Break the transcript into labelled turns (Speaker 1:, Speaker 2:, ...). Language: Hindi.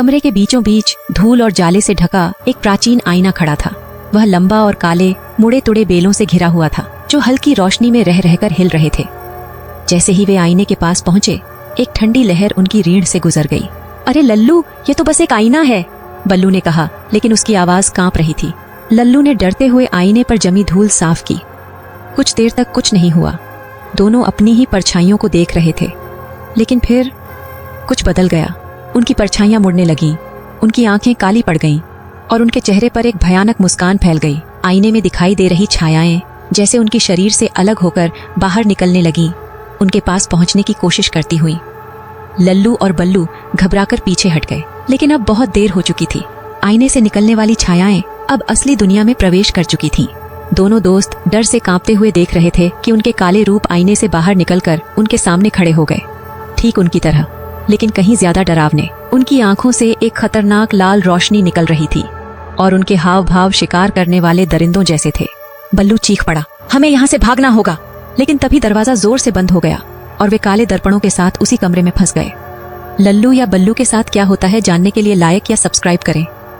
Speaker 1: कमरे के बीचों बीच धूल और जाले से ढका एक प्राचीन आईना खड़ा था। वह लंबा और काले मुड़े तुड़े बेलों से घिरा हुआ था, जो हल्की रोशनी में रह रहकर हिल रहे थे। जैसे ही वे आईने के पास पहुंचे, एक ठंडी लहर उनकी रीढ़ से गुजर गई। अरे लल्लू, ये तो बस एक आईना है, बल्लू ने कहा, लेकिन उसकी आवाज कांप रही थी। लल्लू ने डरते हुए आईने पर जमी धूल साफ की। कुछ देर तक कुछ नहीं हुआ। दोनों अपनी ही परछाइयों को देख रहे थे, लेकिन फिर कुछ बदल गया। उनकी परछाइयां मुड़ने लगीं, उनकी आंखें काली पड़ गईं और उनके चेहरे पर एक भयानक मुस्कान फैल गई। आईने में दिखाई दे रही छायाएं जैसे उनकी शरीर से अलग होकर बाहर निकलने लगीं, उनके पास पहुंचने की कोशिश करती हुई। लल्लू और बल्लू घबराकर पीछे हट गए, लेकिन अब बहुत देर हो चुकी थी। आईने से निकलने वाली छायाएं अब असली दुनिया में प्रवेश कर चुकी थीं। दोनों दोस्त डर से कांपते हुए देख रहे थे कि उनके काले रूप आईने से बाहर निकलकर उनके सामने खड़े हो गए, ठीक उनकी तरह, लेकिन कहीं ज्यादा डरावने। उनकी आंखों से एक खतरनाक लाल रोशनी निकल रही थी और उनके हाव भाव शिकार करने वाले दरिंदों जैसे थे। बल्लू चीख पड़ा, हमें यहाँ से भागना होगा। लेकिन तभी दरवाजा जोर से बंद हो गया और वे काले दर्पणों के साथ उसी कमरे में फंस गए। लल्लू या बल्लू के साथ क्या होता है जानने के लिए लाइक या सब्सक्राइब करें।